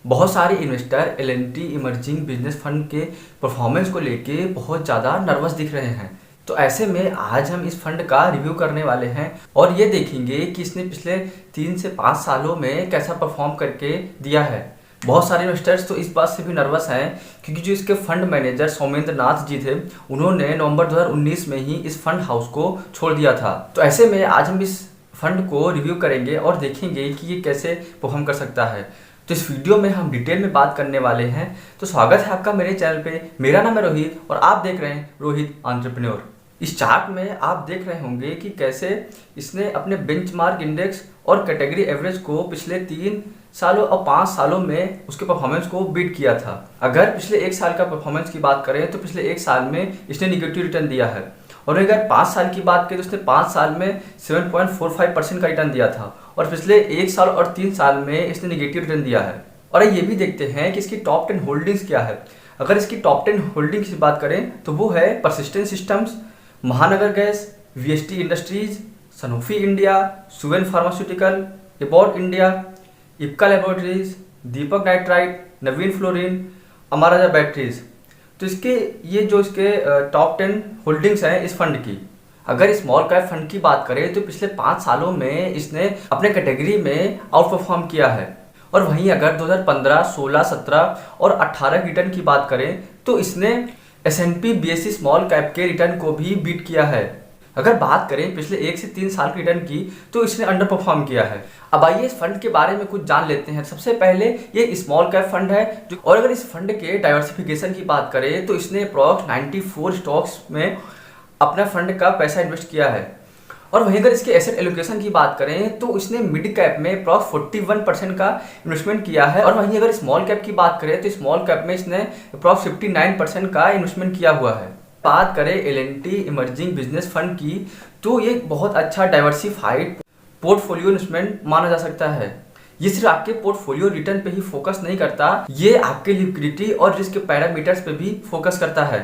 बहुत सारे investor L&T emerging business fund के परफॉर्मेंस को लेके बहुत ज़्यादा नर्वस दिख रहे हैं। तो ऐसे में आज हम इस फंड का रिव्यू करने वाले हैं और ये देखेंगे कि इसने पिछले 3 से 5 सालों में कैसा परफॉर्म करके दिया है। बहुत सारे इन्वेस्टर्स तो इस बात से भी नर्वस हैं क्योंकि जो इसके फंड मैनेजर सौमेंद्र नाथ जी थे, उन्होंने नवंबर 2019 में ही इस फंड हाउस को छोड़ दिया था। तो ऐसे में आज हम इस फंड को रिव्यू करेंगे और देखेंगे कि ये कैसे परफॉर्म कर सकता है। तो इस वीडियो में हम डिटेल में बात करने वाले हैं। तो स्वागत है आपका मेरे चैनल पे। मेरा नाम है रोहित और आप देख रहे हैं रोहित एंटरप्रेन्योर। इस चार्ट में आप देख रहे होंगे कि कैसे इसने अपने बेंचमार्क इंडेक्स और कैटेगरी एवरेज को पिछले 3 सालों और 5 सालों में उसके परफॉर्मेंस को बीट किया था। अगर पिछले 1 साल का परफॉर्मेंस की बात करें तो पिछले 1 साल में इसने निगेटिव रिटर्न दिया है, और अगर 5 साल की बात करें तो उसने 5 साल में 7.45% का रिटर्न दिया था, और पिछले 1 साल और 3 साल में इसने निगेटिव रिटर्न दिया है। और ये भी देखते हैं कि इसकी टॉप 10 होल्डिंग्स क्या है। अगर इसकी टॉप 10 होल्डिंग्स की बात करें तो वो है persistent systems, Mahanagar gas, VST industries, Sanofi India, Suven pharmaceutical, Abbott India, Ipca laboratories, Deepak nitrite, Navin fluorine, Amara Raja batteries. तो इसके ये जो इसके टॉप 10 होल्डिंग्स हैं इस फंड की। अगर स्मॉल कैप फंड की बात करें तो पिछले 5 सालों में इसने अपने कैटेगरी में आउट परफॉर्म किया है। और वहीं अगर 2015, 16, 17 और 18 की रिटर्न की बात करें तो इसने S&P BSE स्मॉल कैप के रिटर्न को भी बीट किया है। अगर बात करें पिछले 1 से 3 साल की रिटर्न की तो इसने अंडर परफॉर्म किया है। अब आइए इस फंड के बारे में कुछ जान लेते हैं। सबसे पहले ये स्मॉल कैप फंड है और अगर इस फंड के डाइवर्सिफिकेशन की बात करें तो इसने अप्रॉक्स 94 स्टॉक्स में अपना फंड का पैसा इन्वेस्ट किया है। और वहीं अगर इसके एसेट एलोकेशन की बात करें तो इसने मिड कैप में अप्रॉक्स 41% का इन्वेस्टमेंट किया है, और वहीं अगर स्मॉल कैप की बात करें तो स्मॉल कैप में इसने अप्रॉक्स 59% का इन्वेस्टमेंट किया हुआ है। बात करें एल&टी इमर्जिंग बिजनेस फंड की तो ये बहुत अच्छा डाइवर्सिफाइड पोर्टफोलियो इन्वेस्टमेंट माना जा सकता है। ये सिर्फ आपके पोर्टफोलियो रिटर्न पे ही फोकस नहीं करता, ये आपके लिक्विडिटी और रिस्क पैरामीटर्स पे भी फोकस करता है।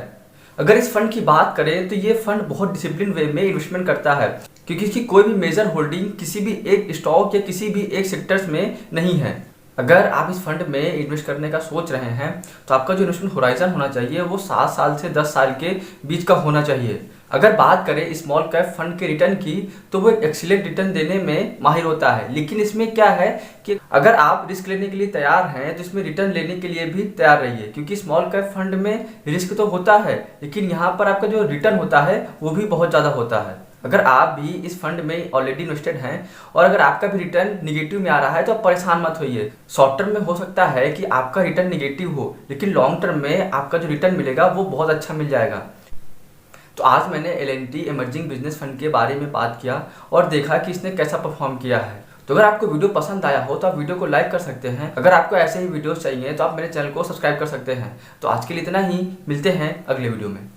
अगर इस फंड की बात करें तो ये फंड बहुत डिसिप्लिन वे में इन्वेस्टमेंट करता है क्योंकि इसकी कोई भी मेजर होल्डिंग किसी भी एक स्टॉक या किसी भी एक सेक्टर्स में नहीं है। अगर आप इस फंड में इन्वेस्ट करने का सोच रहे हैं तो आपका जो इन्वेस्टमेंट होराइजन होना चाहिए वो 7 साल से 10 साल के बीच का होना चाहिए। अगर बात करें स्मॉल कैप फंड के रिटर्न की तो वो एक एक्सीलेंट रिटर्न देने में माहिर होता है, लेकिन इसमें क्या है कि अगर आप रिस्क लेने के लिए तैयार हैं तो इसमें रिटर्न लेने के लिए भी तैयार रहिए, क्योंकि स्मॉल कैप फंड में रिस्क तो होता है लेकिन यहाँ पर आपका जो रिटर्न होता है वो भी बहुत ज़्यादा होता है। अगर आप भी इस फंड में ऑलरेडी इन्वेस्टेड हैं और अगर आपका भी रिटर्न निगेटिव में आ रहा है तो आप परेशान मत होइए। शॉर्ट टर्म में हो सकता है कि आपका रिटर्न निगेटिव हो, लेकिन लॉन्ग टर्म में आपका जो रिटर्न मिलेगा वो बहुत अच्छा मिल जाएगा। तो आज मैंने एल&टी इमर्जिंग बिजनेस फंड के बारे में बात किया और देखा कि इसने कैसा परफॉर्म किया है। तो अगर आपको वीडियो पसंद आया हो तो आप वीडियो को लाइक कर सकते हैं। अगर आपको ऐसे ही वीडियोस चाहिए तो आप मेरे चैनल को सब्सक्राइब कर सकते हैं। तो आज के लिए इतना ही, मिलते हैं अगले वीडियो में।